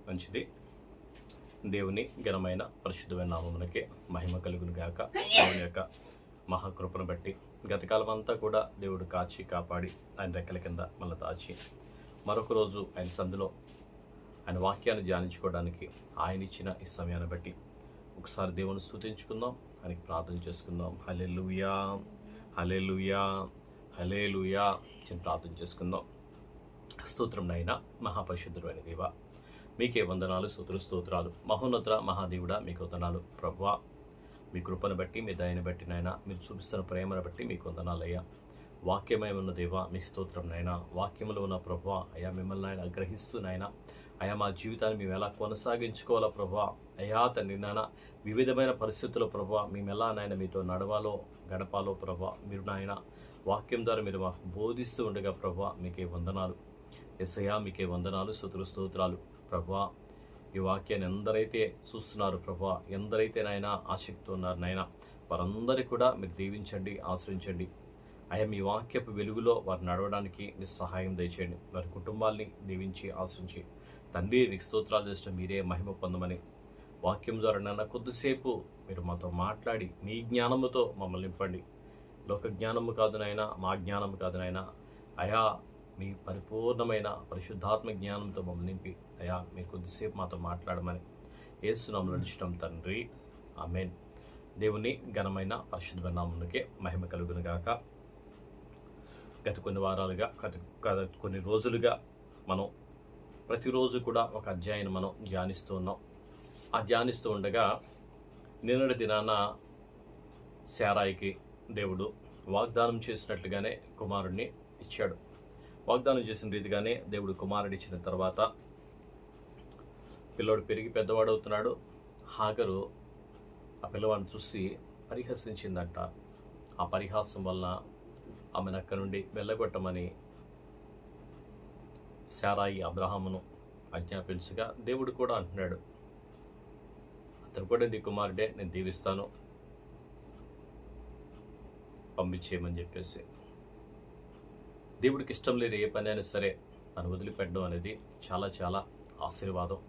మంచిది. దేవుని ఘనమైన పరిశుద్ధమైన నామమునకే మహిమ కలుగును గాక. దేవుని యొక్క మహాకృపను బట్టి గతకాలం అంతా కూడా దేవుడు కాచి కాపాడి ఆయన రెక్కల కింద మళ్ళీ దాచి మరొక రోజు ఆయన సందులో ఆయన వాక్యాన్ని ధ్యానించుకోవడానికి ఆయన ఇచ్చిన ఈ సమయాన్ని బట్టి ఒకసారి దేవుని స్తుతించుకుందాం, ఆయనకి ప్రార్థన చేసుకుందాం. హల్లెలూయా, హల్లెలూయా, హల్లెలూయా అని ప్రార్థన చేసుకుందాం. స్తోత్రం నాయనా, మహాపరిశుద్ధుడు అయిన దేవా, మీకే వందనాలు, స్తోత్రాలు. మహోన్నత మహాదేవుడా, మీకు వందనాలు ప్రభువా. మీ కృపను బట్టి, మీ దయని బట్టి నాయన, మీరు చూపిస్తున్న ప్రేమను బట్టి మీకు వందనాలయ్యా. వాక్యమై ఉన్న దేవా, మీ స్తోత్రం నాయన. వాక్యములో ఉన్న ప్రభువా అయ్యా, మిమ్మల్ని ఆయన గ్రహిస్తూ నాయన అయ్యా, మా జీవితాన్ని మేము ఎలా కొనసాగించుకోవాలా ప్రభువా అయ్యా తండ్రి నాయన, వివిధమైన పరిస్థితుల్లో ప్రభువా మేము ఎలా నాయన మీతో నడవాలో గడపాలో ప్రభువా మీరు నాయన వాక్యం ద్వారా మీరు మాకు బోధిస్తూ ఉండగా ప్రభువా మీకే వందనాలు. యేసయ్యా మీకే వందనాలు, స్తోత్రాలు ప్రభువా. ఈ వాక్యాన్ని ఎందరైతే చూస్తున్నారు ప్రభువా, ఎందరైతే నాయన ఆసక్తి ఉన్నారు నాయన, వారందరికీ కూడా మీరు దీవించండి, ఆశ్రయించండి. అయ్యా మీ వాక్యపు వెలుగులో వారు నడవడానికి మీరు సహాయం దయచేయండి. వారి కుటుంబాల్ని దీవించి ఆశ్రయించి తండ్రి మీకు స్తోత్రాలు చేసిన మీరే మహిమ పొందమని వాక్యం ద్వారా నాన్న కొద్దిసేపు మీరు మాతో మాట్లాడి మీ జ్ఞానముతో మమ్మల్ని నింపండి. లోక జ్ఞానము కాదు నాయన, మా జ్ఞానము కాదు నాయన, అయా మీ పరిపూర్ణమైన పరిశుద్ధాత్మ జ్ఞానంతో మమ్మల్ని నింపి అయా మీ కొద్దిసేపు మాతో మాట్లాడమని యేసునామములో నడుచున్నాం తండ్రి, ఆమేన్. దేవుని ఘనమైన పరిశుద్ధ నామమునకే మహిమ కలుగును గాక. గత కొన్ని వారాలుగా కొన్ని రోజులుగా మనం ప్రతిరోజు కూడా ఒక అధ్యాయాన్ని మనం ధ్యానిస్తూ ఉన్నాం. ఆ ధ్యానిస్తూ ఉండగా నిన్నటి దినాన శారాయికి దేవుడు వాగ్దానం చేసినట్లుగానే కుమారుడిని ఇచ్చాడు. వాగ్దానం చేసిన రీతిగానే దేవుడు కుమారుడు ఇచ్చిన తర్వాత పిల్లోడు పెరిగి పెద్దవాడవుతున్నాడు. హాగరు ఆ పిల్లవాడిని చూసి పరిహసించిందంట. ఆ పరిహాసం వల్ల ఆమెను అక్కడి నుండి వెళ్ళగొట్టమని శారాయి అబ్రహామును ఆజ్ఞాపించగా దేవుడు కూడా అంటున్నాడు, అతను కూడా నీ కుమారుడే, నేను దీవిస్తాను, పంపించేయమని చెప్పేసి. దేవుడికి ఇష్టం లేని ఏ పని అయినా సరే మనం వదిలిపెట్టడం అనేది చాలా చాలా ఆశీర్వాదం.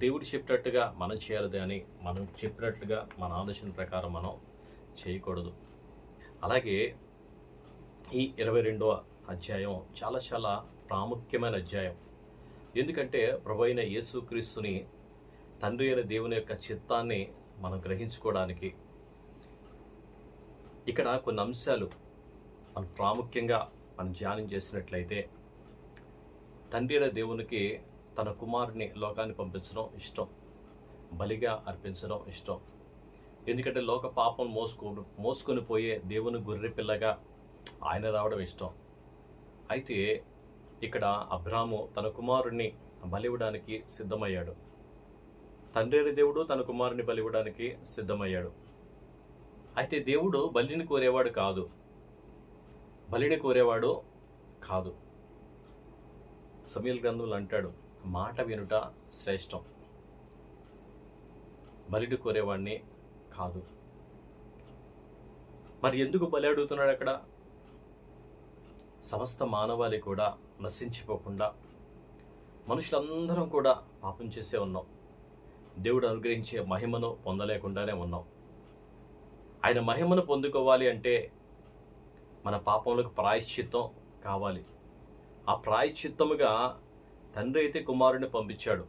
దేవుడు చెప్పినట్టుగా మనం చేయాలి కానీ మనం చెప్పినట్లుగా మన ఆలోచన ప్రకారం మనం చేయకూడదు. అలాగే ఈ 22వ అధ్యాయం చాలా చాలా ప్రాముఖ్యమైన అధ్యాయం. ఎందుకంటే ప్రభు అయిన యేసుక్రీస్తుని తండ్రి అయిన దేవుని యొక్క చిత్తాన్ని మనం గ్రహించుకోవడానికి ఇక్కడ కొన్ని అంశాలు మనం ప్రాముఖ్యంగా మనం ధ్యానం చేసినట్లయితే, తండ్రి అయిన దేవునికి తన కుమారుని లోకాన్ని పంపించడం ఇష్టం, బలిగా అర్పించడం ఇష్టం. ఎందుకంటే లోక పాపం మోసుకొని పోయే దేవుని గొర్రె పిల్లగా ఆయన రావడం ఇష్టం. అయితే ఇక్కడ అబ్రాము తన కుమారుణ్ణి బలివ్వడానికి సిద్ధమయ్యాడు. తండ్రి అయిన దేవుడు తన కుమారుని బలివ్వడానికి సిద్ధమయ్యాడు. అయితే దేవుడు బలిని కోరేవాడు కాదు, బలిని కోరేవాడు కాదు. సమూయేలు గ్రంథంలో అంటాడు, మాట వినుట శ్రేష్టం, బలిని కోరేవాడిని కాదు. మరి ఎందుకు బలి అడుగుతున్నాడు అక్కడ? సమస్త మానవాళి కూడా నశించిపోకుండా, మనుషులందరం కూడా పాపం చేసే ఉన్నాం, దేవుడు అనుగ్రహించే మహిమను పొందలేకుండానే ఉన్నాం. ఆయన మహిమను పొందుకోవాలి అంటే మన పాపములకు ప్రాయశ్చిత్తం కావాలి. ఆ ప్రాయశ్చిత్తముగా తండ్రి అయితే కుమారుని పంపించాడు.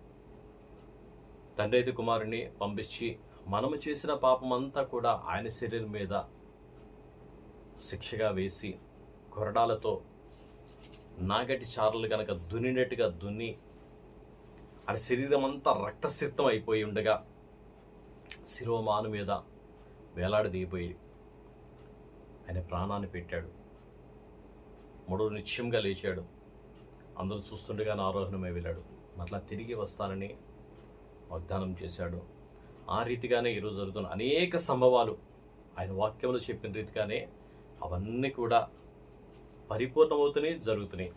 తండ్రి అయితే కుమారుని పంపించి మనము చేసిన పాపమంతా కూడా ఆయన శరీరం మీద శిక్షగా వేసి కొరడాలతో నాగటి చారలు కనుక దున్నినట్టుగా దున్ని ఆయన శరీరం అంతా రక్తసిక్తం అయిపోయి ఉండగా శిరోమాను మీద వేలాడదీయపోయి ఆయన ప్రాణాన్ని పెట్టాడు. మూడో నిత్యంగా లేచాడు. అందరూ చూస్తుండగానే ఆరోహణమై వెళ్ళాడు. మరలా తిరిగి వస్తానని వాగ్దానం చేశాడు. ఆ రీతిగానే ఈరోజు జరుగుతున్న అనేక సంభవాలు ఆయన వాక్యంలో చెప్పిన రీతిగానే అవన్నీ కూడా పరిపూర్ణమవుతున్నాయి, జరుగుతున్నాయి.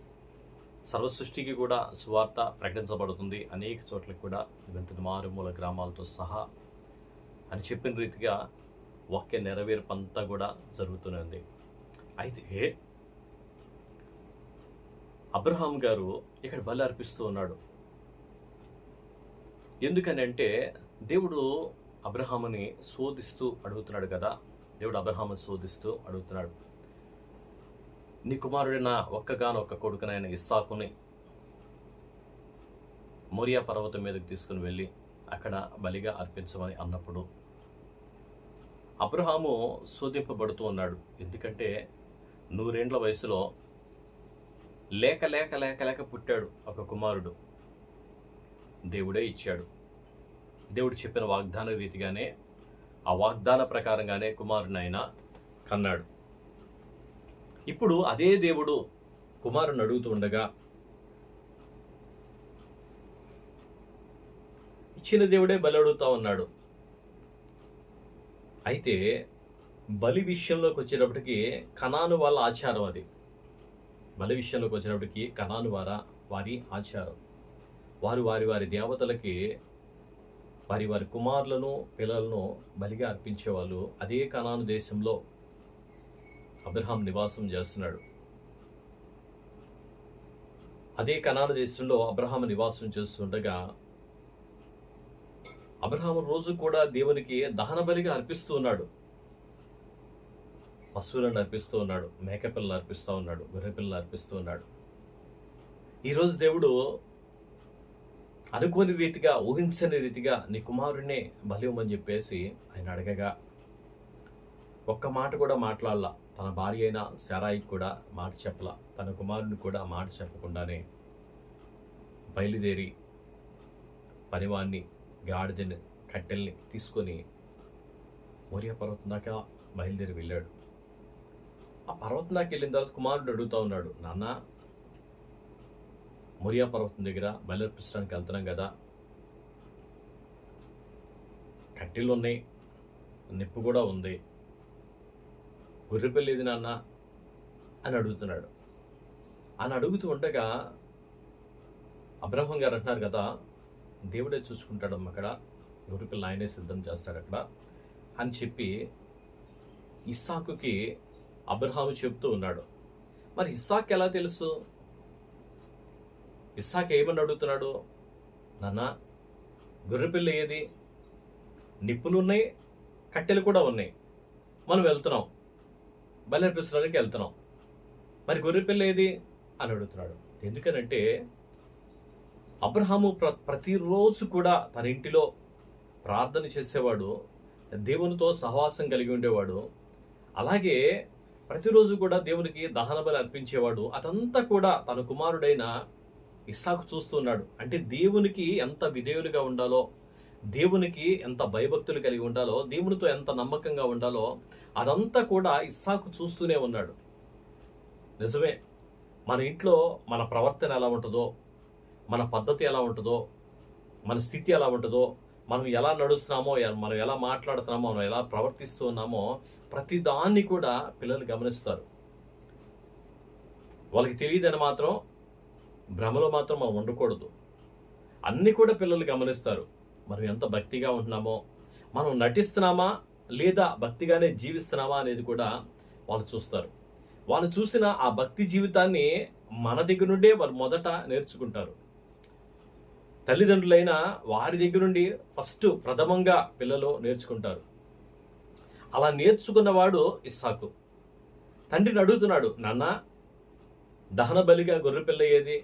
సర్వసృష్టికి కూడా సువార్త ప్రకటించబడుతుంది. అనేక చోట్లకి కూడా వెళ్తున్న మారుమూల గ్రామాలతో సహా అని చెప్పిన రీతిగా వాక్య నెరవేర్పంతా కూడా జరుగుతూనే ఉంది. అయితే అబ్రహాం గారు ఇక్కడ బలి అర్పిస్తూ ఉన్నాడు. ఎందుకని అంటే దేవుడు అబ్రహాముని శోధిస్తూ అడుగుతున్నాడు కదా. దేవుడు అబ్రహాముని శోధిస్తూ అడుగుతున్నాడు, నీ కుమారుడైన ఒక్కగానొక్క కొడుకునైన ఇస్సాకుని మోరియా పర్వతం మీదకి తీసుకుని వెళ్ళి అక్కడ బలిగా అర్పించమని అన్నప్పుడు అబ్రహాము శోధింపబడుతూ ఉన్నాడు. ఎందుకంటే 100 ఏండ్ల వయసులో లేక లేక లేక లేక పుట్టాడు ఒక కుమారుడు. దేవుడే ఇచ్చాడు. దేవుడు చెప్పిన వాగ్దాన రీతిగానే, ఆ వాగ్దాన ప్రకారంగానే కుమారుని ఆయన కన్నాడు. ఇప్పుడు అదే దేవుడు కుమారుని అడుగుతూ ఉండగా ఇచ్చిన దేవుడే బలి అడుగుతా ఉన్నాడు. అయితే బలి విషయంలోకి వచ్చేటప్పటికి కనాను వాళ్ళ ఆచారం అది. బలి విషయంలోకి వచ్చినప్పటికీ కనాను వారి ఆచారం. వారు వారి దేవతలకి వారి కుమారులను పిల్లలను బలిగా అర్పించేవాళ్ళు. అదే కనాను దేశంలో అబ్రహాం నివాసం చేస్తున్నాడు. అదే కనాను దేశంలో అబ్రహాం నివాసం చేస్తుండగా అబ్రహాము రోజు కూడా దేవునికి దహన బలిగా అర్పిస్తూ ఉన్నాడు. పశువులను అర్పిస్తూ ఉన్నాడు, మేకపిల్లలు అర్పిస్తూ ఉన్నాడు, గొర్రెపిల్లలు అర్పిస్తూ ఉన్నాడు. ఈరోజు దేవుడు అనుకోని రీతిగా, ఊహించని రీతిగా నీ కుమారుడినే బలి ఇవ్వమని చెప్పేసి ఆయన అడగగా ఒక్క మాట కూడా మాట్లాడలా. తన భార్య అయిన శారాయికి కూడా మాట చెప్పలా. తన కుమారుడిని కూడా మాట చెప్పకుండానే బయలుదేరి పనివాణ్ణి, గాడిదని, కట్టెల్ని తీసుకొని మోరియా పర్వతం దాకా బయలుదేరి వెళ్ళాడు. ఆ పర్వతం దాకా వెళ్ళిన తర్వాత కుమారుడు అడుగుతా ఉన్నాడు, నాన్న మోరియా పర్వతం దగ్గర బయలుర్పించడానికి వెళ్తున్నాం కదా, కట్టెలు ఉన్నాయి, నిప్పు కూడా ఉంది, గొర్రెపిల్ల ఏది నాన్న అని అడుగుతున్నాడు. అని అడుగుతూ ఉండగా అబ్రహాం గారు అంటున్నారు కదా, దేవుడే చూసుకుంటాడమ్మ, అక్కడ గొర్రెపిల్ల ఆయనే సిద్ధం చేస్తాడు అక్కడ అని చెప్పి ఇస్సాకుకి అబ్రహాము చెప్తూ ఉన్నాడు. మరి ఇస్సాకు ఎలా తెలుసు? ఇస్సాకు ఏమని అడుగుతున్నాడు, నాన్న గొర్రెపిల్ల ఏది, నిప్పులు ఉన్నాయి, కట్టెలు కూడా ఉన్నాయి, మనం వెళ్తున్నాం, బలి అర్పించడానికి వెళ్తున్నాం, మరి గొర్రెపిల్ల ఏది అని అడుగుతున్నాడు. ఎందుకనంటే అబ్రహాము ప్రతిరోజు కూడా తన ఇంటిలో ప్రార్థన చేసేవాడు, దేవునితో సహవాసం కలిగి ఉండేవాడు. అలాగే ప్రతిరోజు కూడా దేవునికి దహన బలి అర్పించేవాడు. అదంతా కూడా తన కుమారుడైన ఇస్సాకు చూస్తూ ఉన్నాడు. అంటే దేవునికి ఎంత విధేయులుగా ఉండాలో, దేవునికి ఎంత భయభక్తులు కలిగి ఉండాలో, దేవునితో ఎంత నమ్మకంగా ఉండాలో అదంతా కూడా ఇస్సాకు చూస్తూనే ఉన్నాడు. నిజమే, మన ఇంట్లో మన ప్రవర్తన ఎలా ఉంటుందో, మన పద్ధతి ఎలా ఉంటుందో, మన స్థితి ఎలా ఉంటుందో, మనం ఎలా నడుస్తున్నామో, మనం ఎలా మాట్లాడుతున్నామో, మనం ఎలా ప్రవర్తిస్తూ ఉన్నామో ప్రతి దాన్ని కూడా పిల్లలు గమనిస్తారు. వాళ్ళకి తెలియదని మాత్రం భ్రమలో మాత్రం మనం ఉండకూడదు. అన్నీ కూడా పిల్లలు గమనిస్తారు. మనం ఎంత భక్తిగా ఉంటున్నామో, మనం నటిస్తున్నామా లేదా భక్తిగానే జీవిస్తున్నామా అనేది కూడా వాళ్ళు చూస్తారు. వాళ్ళు చూసిన ఆ భక్తి జీవితాన్ని మన దగ్గర నుండే వాళ్ళు మొదట నేర్చుకుంటారు. తల్లిదండ్రులైన వారి దగ్గర నుండి ఫస్ట్ ప్రథమంగా పిల్లలు నేర్చుకుంటారు. అలా నేర్చుకున్నవాడు ఇస్సాకు. తండ్రిని అడుగుతున్నాడు, నాన్న దహన బలిగా గొర్రెపిల్ల ఏది,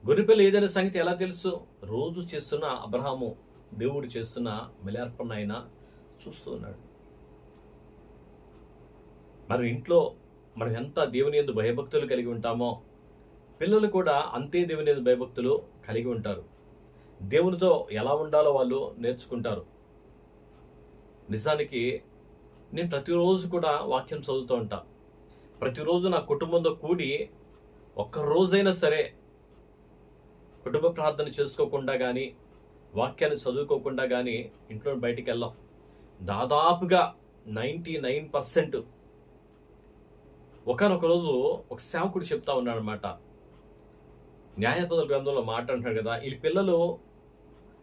గొర్రెపిల్ల ఏదైనా సంగతి ఎలా తెలుసు? రోజు చేస్తున్న అబ్రహాము దేవుడు చేస్తున్న బలి ఆయన చూస్తూ ఉన్నాడు. మన ఇంట్లో మనం ఎంత దేవుని యందు భయభక్తులు కలిగి ఉంటామో పిల్లలు కూడా అంతే దేవుని యందు భయభక్తులు కలిగి ఉంటారు. దేవునితో ఎలా ఉండాలో వాళ్ళు నేర్చుకుంటారు. నిజానికి నేను ప్రతిరోజు కూడా వాక్యం చదువుతూ ఉంటా. ప్రతిరోజు నా కుటుంబంతో కూడి ఒక్కరోజైనా సరే కుటుంబ ప్రార్థన చేసుకోకుండా కానీ, వాక్యాన్ని చదువుకోకుండా కానీ ఇంట్లో బయటికి వెళ్ళాం. దాదాపుగా 99% ఒకనొక రోజు ఒక సేవకుడు చెప్తా ఉన్నాడు అనమాట. న్యాయపదుల గ్రంథంలో మాట అంటాడు కదా, ఈ పిల్లలు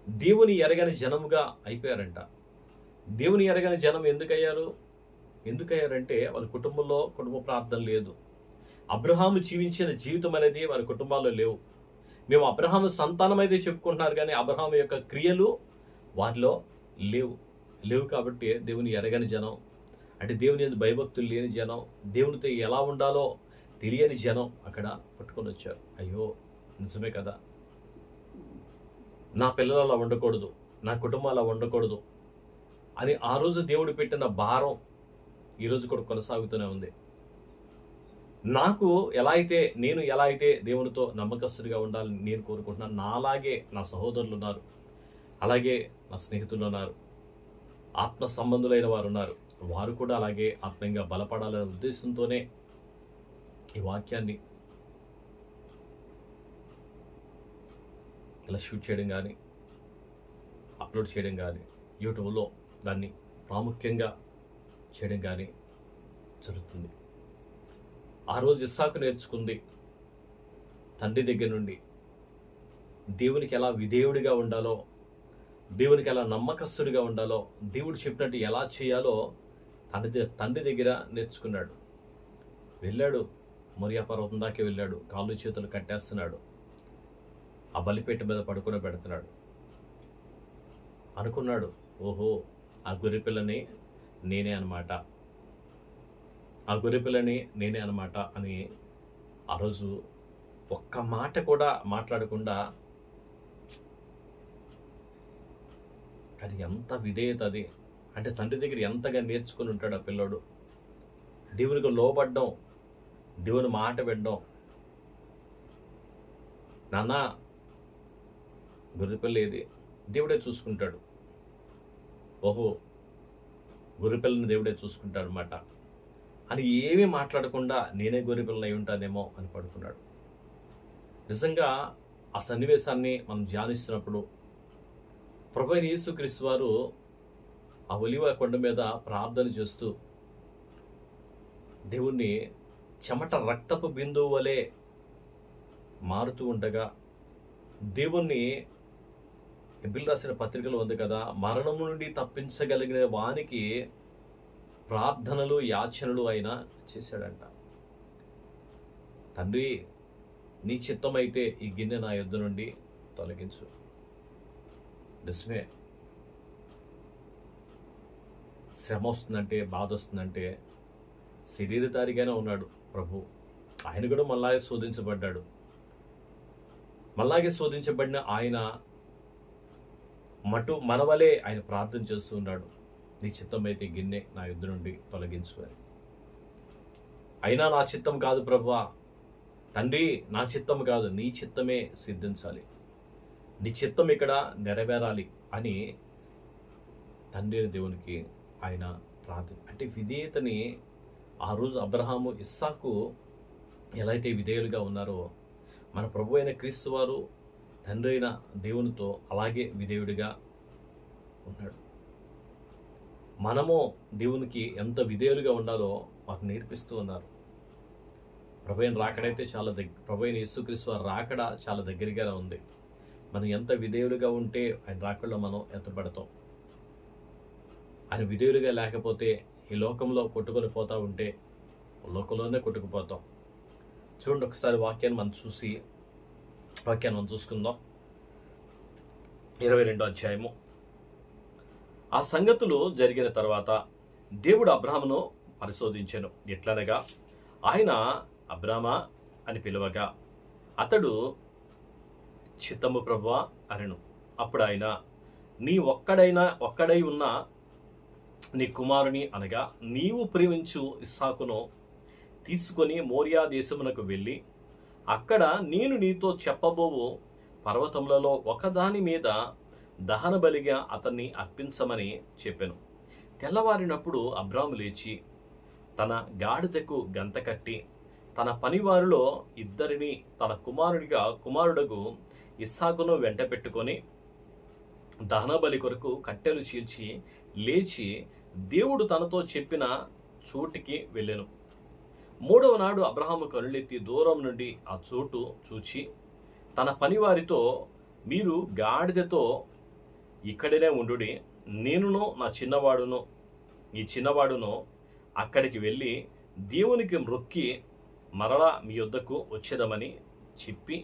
దేవుని ఎరగని జనముగా అయిపోయారంట. దేవుని ఎరగని జనం ఎందుకయ్యారంటే వాళ్ళ కుటుంబంలో కుటుంబ ప్రార్థన లేదు. అబ్రహాము జీవించిన జీవితం అనేది వారి కుటుంబాల్లో లేవు. మేము అబ్రహాము సంతానం అయితే చెప్పుకుంటున్నారు, కానీ అబ్రహాము యొక్క క్రియలు వారిలో లేవు కాబట్టి దేవుని ఎరగని జనం, అంటే దేవుని యందు భయభక్తులు లేని జనం, దేవునితో ఎలా ఉండాలో తెలియని జనం అక్కడ పట్టుకొని వచ్చారు. అయ్యో నిజమే కదా, నా పిల్లలు అలా ఉండకూడదు, నా కుటుంబం అలా ఉండకూడదు అని ఆ రోజు దేవుడు పెట్టిన భారం ఈరోజు కూడా కొనసాగుతూనే ఉంది. నేను ఎలా అయితే దేవునితో నమ్మకస్తుడిగా ఉండాలని నేను కోరుకుంటున్నాను, నాలాగే నా సహోదరులు ఉన్నారు, అలాగే నా స్నేహితులు ఉన్నారు, ఆత్మ సంబంధులైన వారు ఉన్నారు, వారు కూడా అలాగే ఆత్మీయంగా బలపడాలనే ఉద్దేశంతోనే ఈ వాక్యాన్ని ఇలా షూట్ చేయడం కానీ, అప్లోడ్ చేయడం కానీ, యూట్యూబ్లో దాన్ని ప్రాముఖ్యంగా చేయడం కానీ జరుగుతుంది. ఆ రోజు ఇస్సాకు నేర్చుకుంది తండ్రి దగ్గర నుండి దేవునికి ఎలా విధేయుడిగా ఉండాలో, దేవునికి ఎలా నమ్మకస్తుడిగా ఉండాలో, దేవుడు చెప్పినట్టు ఎలా చేయాలో తండ్రి దగ్గర నేర్చుకున్నాడు. వెళ్ళాడు, మొరియా పర్వతం దాకా వెళ్ళాడు, కాళ్ళు చేతులు కట్టేస్తున్నాడు, ఆ బలిపేట మీద పడుకుని పెడుతున్నాడు. అనుకున్నాడు, ఓహో ఆ గొర్రెపిల్లని నేనే అనమాట, ఆ గొర్రెపిల్లని నేనే అనమాట అని ఆ రోజు ఒక్క మాట కూడా మాట్లాడకుండా, అది ఎంత విధేయత అది, అంటే తండ్రి దగ్గర ఎంతగా నేర్చుకుని ఉంటాడు ఆ పిల్లోడు. దేవునికి లోబడ్డం, దేవుని మాట వినడం. నాన్న గొర్రెపిల్ల ఏది, దేవుడే చూసుకుంటాడు, ఓహో గొర్రెపిల్లని దేవుడే చూసుకుంటాడు అన్నమాట అని ఏమీ మాట్లాడకుండా నేనే గొర్రెపిల్లని అయి ఉంటానేమో అని పడుకున్నాడు. నిజంగా ఆ సన్నివేశాన్ని మనం ధ్యానిస్తున్నప్పుడు ప్రభువైన యేసుక్రీస్తు వారు ఆ ఒలివ కొండ మీద ప్రార్థన చేస్తూ దేవుణ్ణి చెమట రక్తపు బిందువు వలె మారుతూ ఉండగా, దేవుణ్ణి హెబ్రీయులకు రాసిన పత్రికలో ఉంది కదా, మరణము నుండి తప్పించగలిగిన వానికి ప్రార్థనలు యాచనలు ఆయన చేశాడంట. తండ్రి నీ చిత్తమైతే ఈ గిన్నె నా యొద్ద నుండి తొలగించు. నిజమే, శ్రమ వస్తుందంటే, బాధ వస్తుందంటే శరీరధారిగానే ఉన్నాడు ప్రభు. ఆయన కూడా మళ్ళాగే శోధించబడ్డాడు. మళ్ళాగే శోధించబడిన ఆయన మనవలే ఆయన ప్రార్థన చేస్తూ ఉన్నాడు, నీ చిత్తమైతే గిన్నె నా యుద్ధ నుండి తొలగించు అని. అయినా నా చిత్తం కాదు ప్రభువా, తండ్రి నా చిత్తం కాదు, నీ చిత్తమే సిద్ధించాలి, నీ చిత్తం ఇక్కడ నెరవేరాలి అని తండ్రి దేవునికి ఆయన ప్రార్థన. అంటే విధేయతని ఆ రోజు అబ్రహాము, ఇస్సాకు ఎలా అయితే విధేయులుగా ఉన్నారో, మన ప్రభు అయిన క్రీస్తు వారు తండ్రి అయిన దేవునితో అలాగే విధేయుడిగా ఉన్నాడు. మనము దేవునికి ఎంత విధేయులుగా ఉండాలో మాకు నేర్పిస్తూ ఉన్నారు. ప్రభు అయిన రాకడైతే ప్రభు అయిన యేసుక్రీస్తు వారి రాకడ చాలా దగ్గరగా ఉంది. మనం ఎంత విధేయులుగా ఉంటే ఆయన రాకడలో మనం ఎత్తపడతాం. ఆయన విధేయులుగా లేకపోతే ఈ లోకంలో కొట్టుకొని పోతూ ఉంటే లోకంలోనే కొట్టుకుపోతాం. చూడండి ఒకసారి వాక్యాన్ని మనం చూసుకుందాం. 22వ అధ్యాయము. ఆ సంగతులు జరిగిన తర్వాత దేవుడు అబ్రాహామును పరిశోధించెను. ఎట్లనగా ఆయన అబ్రామా అని పిలువగా అతడు చిత్తము ప్రభువా అనెను. అప్పుడు ఆయన, నీ ఒక్కడై ఉన్న నీ కుమారుని అనగా నీవు ప్రేమించు ఇస్సాకును తీసుకొని మోరియా దేశమునకు వెళ్ళి అక్కడ నేను నీతో చెప్పబోవు పర్వతములలో ఒకదాని మీద దహన బలిగా అతన్ని అర్పించమని చెప్పెను. తెల్లవారినప్పుడు అబ్రాము లేచి తన గాడిదకు గంత కట్టి తన పనివారిలో ఇద్దరిని తన కుమారుడగు ఇస్సాకును వెంట పెట్టుకొని దహన బలి కొరకు కట్టెలు చీల్చి లేచి దేవుడు తనతో చెప్పిన చోటికి వెళ్ళెను. 3వ నాడు అబ్రహాము కనులెత్తి దూరం నుండి ఆ చోటు చూచి తన పనివారితో, మీరు గాడిదతో ఇక్కడనే ఉండుడి, నేనును ఈ చిన్నవాడును అక్కడికి వెళ్ళి దేవునికి మ్రొక్కి మరలా మీ యొద్దకు వచ్చేదమని చెప్పి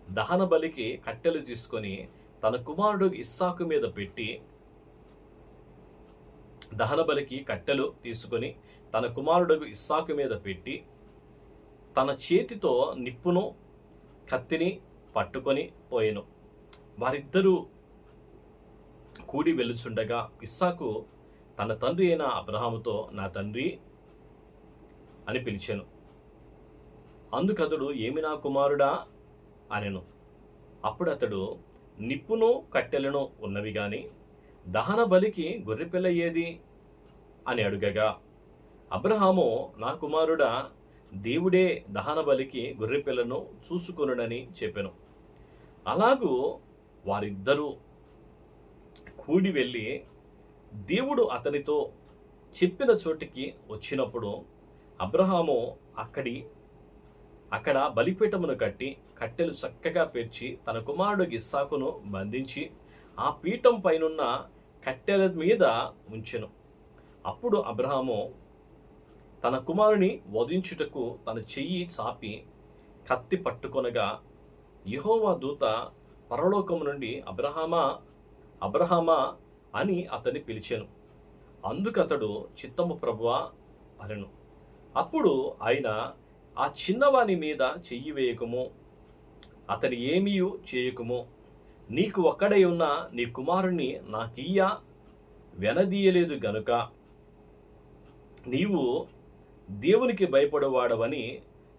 దహన బలికి కట్టెలు తీసుకొని తన కుమారుడు ఇస్సాకు మీద పెట్టి దహన బలికి కట్టెలు తీసుకొని తన కుమారుడు ఇస్సాకు మీద పెట్టి తన చేతితో నిప్పును కత్తిని పట్టుకొని పోయెను. వారిద్దరూ కూడి వెలుచుండగా ఇస్సాకు తన తండ్రి అయిన అబ్రహాముతో, నా తండ్రి అని పిలిచాను. అందుకతడు, ఏమి నా కుమారుడా అనెను. అప్పుడు అతడు, నిప్పును కట్టెలను ఉన్నవి గాని దహన బలికి గొర్రెపిల్ల ఏది అని అడుగగా, అబ్రహాము, నా కుమారుడా, దేవుడే దహన బలికి గొర్రెపిల్లను చూసుకొనుడని చెప్పెను. అలాగూ వారిద్దరూ కూడి వెళ్ళి దేవుడు అతనితో చెప్పిన చోటికి వచ్చినప్పుడు అబ్రహాము అక్కడ బలిపీఠమును కట్టి కట్టెలు చక్కగా పేర్చి తన కుమారుడు ఇస్సాకును బంధించి ఆ పీఠం పైనున్న కట్టెల మీద ఉంచెను. అప్పుడు అబ్రహాము తన కుమారుని వధించుటకు తన చెయ్యి చాపి కత్తి పట్టుకొనగా యెహోవా దూత పరలోకము నుండి, అబ్రహామా, అబ్రహామా అని అతన్ని పిలిచెను. అందుకతడు, చిత్తము ప్రభువా అనెను. అప్పుడు ఆయన, ఆ చిన్నవాని మీద చెయ్యి వేయకుము, అతని ఏమీయు చేయకుము. నీకు ఒక్కడై ఉన్న నీ కుమారుణ్ణి నాకియ్య వెనదీయలేదు గనుక నీవు దేవునికి భయపడేవాడవని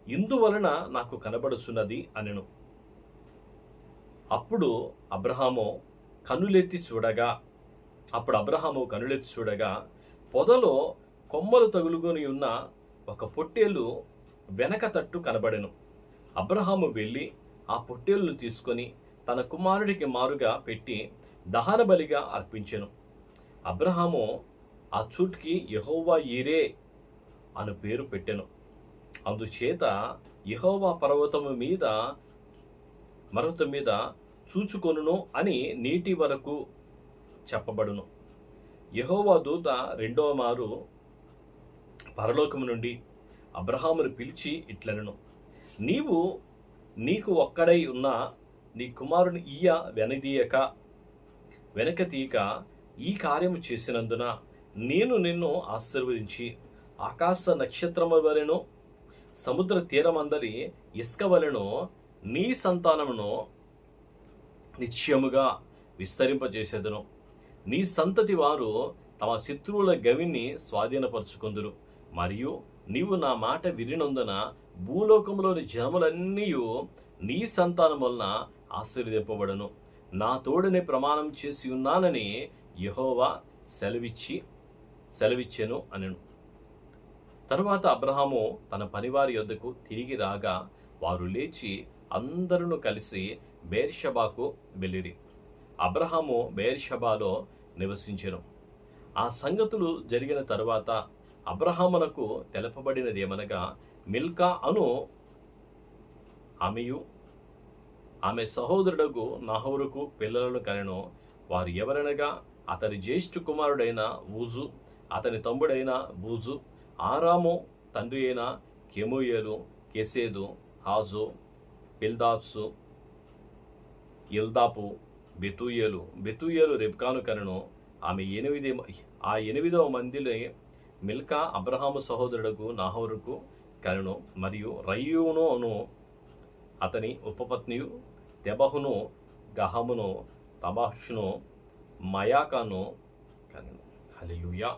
ఇందువలన నాకు కనబడుచున్నది అనెను. అప్పుడు అబ్రహాము కన్నులెత్తి చూడగా పొదలో కొమ్మలు తగులుకొని ఉన్న ఒక పొట్టేలు వెనక తట్టు కనబడెను. అబ్రహాము వెళ్ళి ఆ పొట్టేలును తీసుకొని తన కుమారుడికి మారుగా పెట్టి దహన బలిగా అర్పించెను. అబ్రహాము ఆ చోటుకి యెహోవా ఈరే అను పేరు పెట్టెను. అందుచేత యెహోవా పర్వతం మీద చూచుకొనును అని నీటి వరకు చెప్పబడును. యెహోవా దూత రెండవ మారు పరలోకము నుండి అబ్రహామును పిలిచి ఇట్లనెను, నీకు ఒక్కడై ఉన్న నీ కుమారుని ఇయ్య వెనకతీయక ఈ కార్యము చేసినందున నేను నిన్ను ఆశీర్వదించి ఆకాశ నక్షత్రము వలెను సముద్ర తీరమందలి ఇసుక వలెను నీ సంతానమును నిశ్చయముగా విస్తరింపజేసేదను. నీ సంతతి వారు తమ శత్రువుల గవిని స్వాధీనపరుచుకొందురు. మరియు నీవు నా మాట వినినందున భూలోకములోని జనములన్నీ నీ సంతానం వలన ఆశీర్వదింపబడును. నా తోడనే ప్రమాణం చేసి ఉన్నానని యెహోవా సెలవిచ్చెను అనెను. తరువాత అబ్రహాము తన పనివారి యొద్దకు తిరిగి రాగా వారు లేచి అందరూ కలిసి బెయేర్షెబాకు వెళ్ళిరి. అబ్రహాము బెయేర్షెబాలో నివసించెను. ఆ సంగతులు జరిగిన తరువాత అబ్రహామునకు తెలపబడినదేమనగా, మిల్కా అను ఆమె సహోదరుడగు నాహోరుకు పిల్లలను కనెను. వారు ఎవరనగా, అతని జ్యేష్ఠ కుమారుడైన ఊజు, అతని తమ్ముడైన బూజు, ఆరాము తండ్రి అయిన కెమూయేలు, కెసేదు, హాజో, పిల్దాత్సు, ఇల్దాపు, బెతూయేలు రెబ్కాను కనెను. ఆ 8వ మందిలో మిల్కా అబ్రహాము సహోదరుడుకు నాహోరుకు కనెను. మరియు రయ్యూను అను అతని ఉపపత్నియు, దెబహును, గహమును, తబాషును, మయాకాను కనెను. హల్లెలూయా.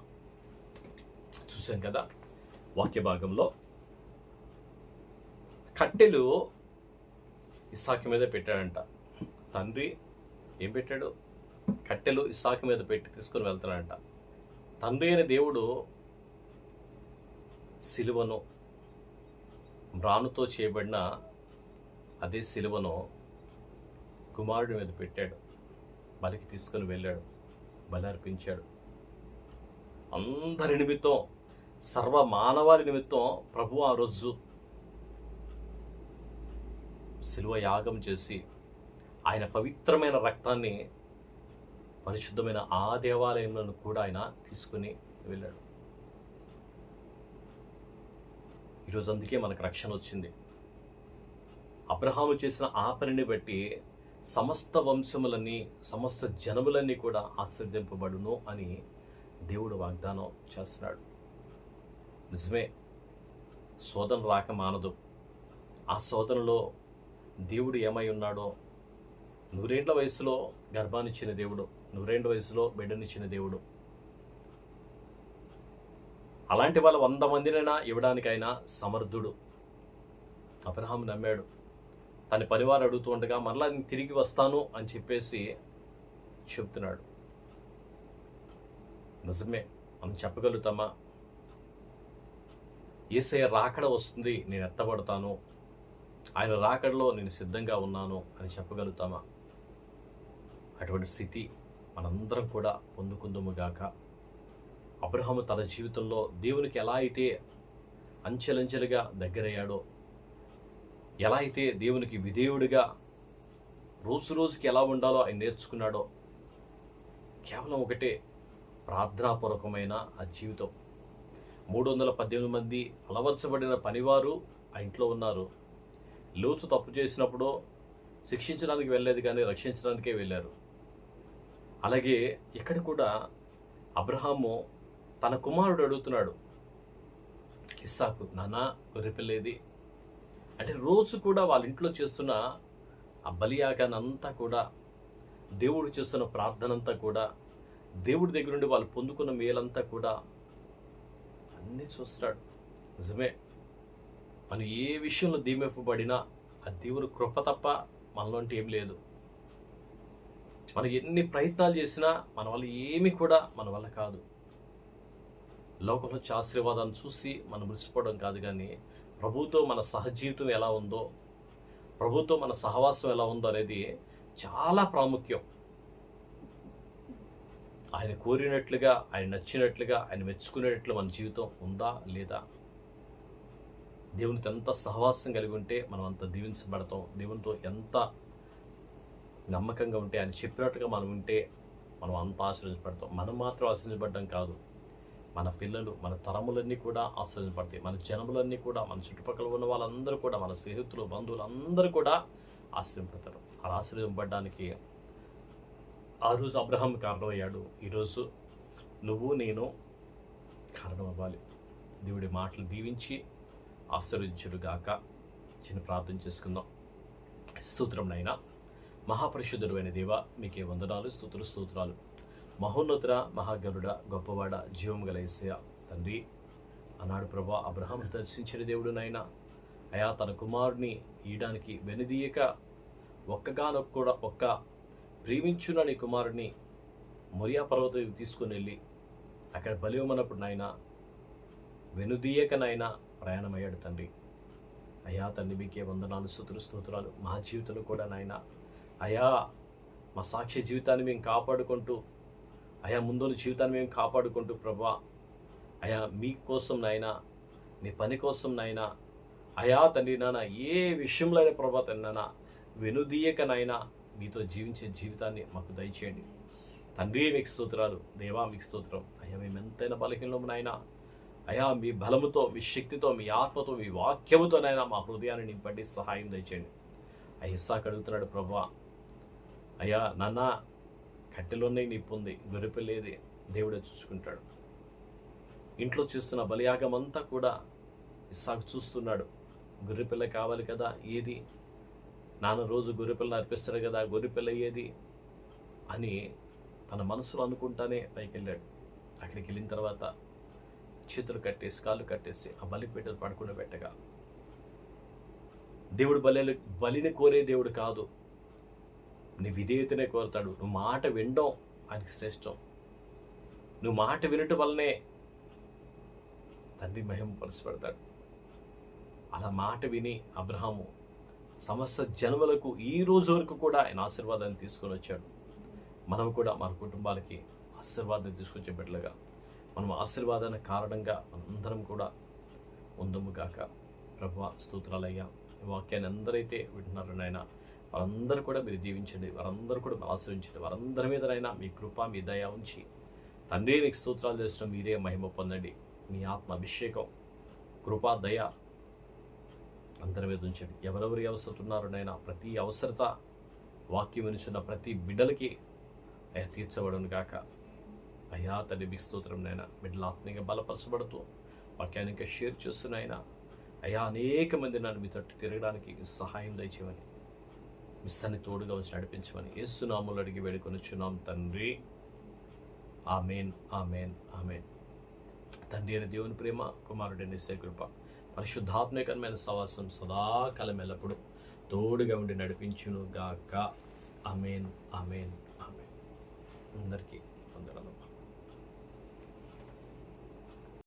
చూసాం కదా వాక్య భాగంలో కట్టెలు ఇస్సాకు మీద పెట్టాడంట. తండ్రి ఏం పెట్టాడు? కట్టెలు ఇస్సాకు మీద పెట్టి తీసుకుని వెళ్తాడంట. తండ్రి అయిన దేవుడు సిలువను, మ్రానుతో చేయబడిన అదే సిలువను కుమారుడి మీద పెట్టాడు. బలికి తీసుకుని వెళ్ళాడు, బలి అర్పించాడు. అందరి నిమిత్తం, సర్వ మానవాళి నిమిత్తం ప్రభు ఆ రోజు సిలువ యాగం చేసి ఆయన పవిత్రమైన రక్తాన్ని పరిశుద్ధమైన ఆ దేవాలయంలో కూడా ఆయన తీసుకుని వెళ్ళాడు. ఈరోజు అందుకే మనకు రక్షణ వచ్చింది. అబ్రహాము చేసిన ఆ పనిని బట్టి సమస్త వంశములన్నీ, సమస్త జనములన్నీ కూడా ఆశీర్వదింపబడును అని దేవుడు వాగ్దానం చేస్తున్నాడు. నిజమే, శోధన రాక మానదు. ఆ శోధనలో దేవుడు ఏమై ఉన్నాడో, 100 ఏళ్ల వయసులో గర్భాన్నిచ్చిన దేవుడు, 100 ఏళ్ల వయసులో బిడ్డనిచ్చిన దేవుడు, అలాంటి వాళ్ళ 100 మందినైనా ఇవ్వడానికైనా సమర్థుడు. అబ్రహాము నమ్మాడు. తన పరివారు అడుగుతూ ఉండగా మరలా నేను తిరిగి వస్తాను అని చెప్పేసి చెప్తున్నాడు. నిజమే, మనం చెప్పగలుగుతామా? యేసయ్య రాకడ వస్తుంది, నేను ఎత్తబడతాను, ఆయన రాకడలో నేను సిద్ధంగా ఉన్నాను అని చెప్పగలుగుతామా? అటువంటి స్థితి మనందరం కూడా పొందుకుందుముగాక. అబ్రహాము తన జీవితంలో దేవునికి ఎలా అయితే అంచెలంచెలుగా దగ్గరయ్యాడో, ఎలా అయితే దేవునికి విధేయుడిగా రోజు రోజుకి ఎలా ఉండాలో ఆయన నేర్చుకున్నాడో, కేవలం ఒకటే, ప్రార్థనాపూర్వకమైన ఆ జీవితం. 318 మంది అలవర్చబడిన పనివారు ఆ ఇంట్లో ఉన్నారు. లోతు తప్పు చేసినప్పుడు శిక్షించడానికి వెళ్ళలేదు, కానీ రక్షించడానికే వెళ్ళారు. అలాగే ఇక్కడ కూడా అబ్రహాము తన కుమారుడు అడుగుతున్నాడు, ఇస్సాకు, నాన్న గొర్రెపిల్లేది అంటే. రోజు కూడా వాళ్ళ ఇంట్లో చేస్తున్న ఆ బలియాగానంతా కూడా, దేవుడు చేస్తున్న ప్రార్థనంతా కూడా, దేవుడి దగ్గర నుండి వాళ్ళు పొందుకున్న మేలంతా కూడా అన్నీ చూస్తాడు. నిజమే, మనం ఏ విషయంలో దీవింపబడినా ఆ దేవుని కృప తప్ప మనలోంటి ఏం లేదు. మనం ఎన్ని ప్రయత్నాలు చేసినా మన వల్ల ఏమీ కూడా మన వల్ల కాదు. లోకంలో వచ్చే ఆశీర్వాదాన్ని చూసి మనం మురిసిపోవడం కాదు, కానీ ప్రభుతో మన సహజీవితం ఎలా ఉందో, ప్రభుతో మన సహవాసం ఎలా ఉందో అనేది చాలా ప్రాముఖ్యం. ఆయన కోరినట్లుగా, ఆయన నచ్చినట్లుగా, ఆయన మెచ్చుకునేట్లు మన జీవితం ఉందా లేదా? దేవునితో ఎంత సహవాసం కలిగి ఉంటే మనం అంత దీవించబడతాం. దేవునితో ఎంత నమ్మకంగా ఉంటే, ఆయన చెప్పినట్టుగా మనం ఉంటే మనం అంత ఆశీర్వదించబడతాం. మనం మాత్రం ఆశీర్వదించబడడం కాదు, మన పిల్లలు, మన తరములన్నీ కూడా ఆశీర్వదించబడతాయి. మన జనములన్నీ కూడా, మన చుట్టుపక్కల ఉన్న వాళ్ళందరూ కూడా, మన స్నేహితులు, బంధువులు అందరూ కూడా ఆశీర్వదింపడతారు. అలా ఆశీర్వదింపబడడానికి ఆ రోజు అబ్రహాం కారణమయ్యాడు. ఈరోజు నువ్వు నేను కారణం అవ్వాలి. దేవుడి మాటలు దీవించి ఆశీర్వదించుడుగాక. చిన్న ప్రార్థన చేసుకుందాం. స్తోత్రం నైనా, మహాపరిశుద్ధుడు అయిన దేవ, మీకే వందనాలు, స్తోత్రాలు. మహోన్నతుడ, మహాగరుడ, గొప్పవాడ, జీవం గల యేసయ్య తండ్రి, అన్నాడు ప్రభా అబ్రహాం దర్శించిన దేవుడు నాయన. అయా, తన కుమారుని ఈయడానికి వెనుదీయక ఒక్క ప్రేమించున్న నీ కుమారుని మొరియా పర్వతానికి తీసుకుని వెళ్ళి అక్కడ బలి ఇవ్వమన్నప్పుడు నాయన వెనుదీయక నాయన ప్రయాణమయ్యాడు తండ్రి. అయా తండ్రి, మీకే వందనాలు, స్తోత్రాలు. మా జీవితంలో కూడా నాయన అయా, మా సాక్ష్య జీవితాన్ని మేము కాపాడుకుంటూ, అయా ముందున్న జీవితాన్ని మేము కాపాడుకుంటూ ప్రభా, అయా మీకోసం నాయన, మీ పని కోసం నాయన, అయా తండ్రి నాన్న, ఏ విషయంలో అయినా ప్రభా తండ్రి వెనుదీయక నాయన మీతో జీవించే జీవితాన్ని మాకు దయచేయండి తండ్రి. మీకు స్తోత్రాలు దేవా, మీకు స్తోత్రం. అయ్యా, మేము ఎంతైనా బలహీనము నాయన, అయా మీ బలముతో, మీ శక్తితో, మీ ఆత్మతో, మీ వాక్యముతోనైనా మా హృదయాన్ని నింపండి, సహాయం దయచేయండి. అయ్యా, ఇస్సాకు అడుగుతున్నాడు ప్రభా, అయ్యా నాన్న కట్టెలోనే నిప్పు ఉంది, గొర్రెపిల్లేది, దేవుడే చూసుకుంటాడు. ఇంట్లో చూస్తున్న బలియాగం అంతా కూడా ఇస్సాకు చూస్తున్నాడు. గొర్రెపిల్ల కావాలి కదా, ఏది నాన్న రోజు గొర్రెపిల్లని అర్పిస్తాడు కదా, గొర్రెపిల్ల ఏది అని తన మనసులో అనుకుంటానే పైకి వెళ్ళాడు. అక్కడికి వెళ్ళిన తర్వాత చేతులు కట్టేసి, కాళ్ళు కట్టేసి ఆ బలిపీటలు పడుకుని పెట్టగా, దేవుడు బలిని కోరే దేవుడు కాదు, నీ విధేయతనే కోరుతాడు. నువ్వు మాట వినడం ఆయనకి శ్రేష్టం. నువ్వు మాట వినటం వల్లనే తండ్రి మహిమపరచబడతాడు. అలా మాట విని అబ్రహాము సమస్త జన్మలకు ఈ రోజు వరకు కూడా ఆయన ఆశీర్వాదాన్ని తీసుకొని వచ్చాడు. మనం కూడా మన కుటుంబాలకి ఆశీర్వాదాన్ని తీసుకొచ్చే బిడ్డలుగా, మనం ఆశీర్వాదానికి కారణంగా మనందరం కూడా ఉందముగాక. ప్రభువా, స్తోత్రాలయ్యా. ఈ వాక్యాన్ని అందరైతే వింటున్నారో నాయన, వారందరూ కూడా మీరు దీవించండి, వారందరూ కూడా ఆశ్రయించండి. వారందరి మీదనైనా మీ కృప, మీ దయ ఉంచి తండ్రి మీకు స్తోత్రాలు చేసిన మీరే మహిమ పొందండి. మీ ఆత్మ అభిషేకం, కృప, దయ అందరి మీద ఉంచండి. ఎవరెవరి అవసరత ఉన్నారో నైనా ప్రతి అవసరత వాక్యం వినుచున్న ప్రతి బిడ్డలకి అయ్యా తీర్చబడును గాక. అయ్యా తండ్రి మీకు స్తోత్రం నైనా. బిడ్డలు ఆత్మీయంగా బలపరచబడుతూ వాక్యాన్ని ఇంకా షేర్ చేస్తున్నాయినా అయ్యా అనేక మంది నన్ను మీ తట్టు తిరగడానికి సహాయం దయచేయమని, మీ సన్ని తోడుగా వచ్చి నడిపించమని యేసు నామములో అడిగి వేడుకొనుచున్నాం తండ్రి. ఆమేన్, ఆమేన్, ఆమేన్. తండ్రి అయిన దేవుని ప్రేమ, కుమారుడైన యేసు కృప, పరిశుద్ధాత్మకమైన సవాసం సదాకాలం ఎల్లప్పుడు తోడుగా ఉండి నడిపించును గాక. ఆమేన్, ఆమేన్, ఆమేన్. అందరికీ వందనాలు.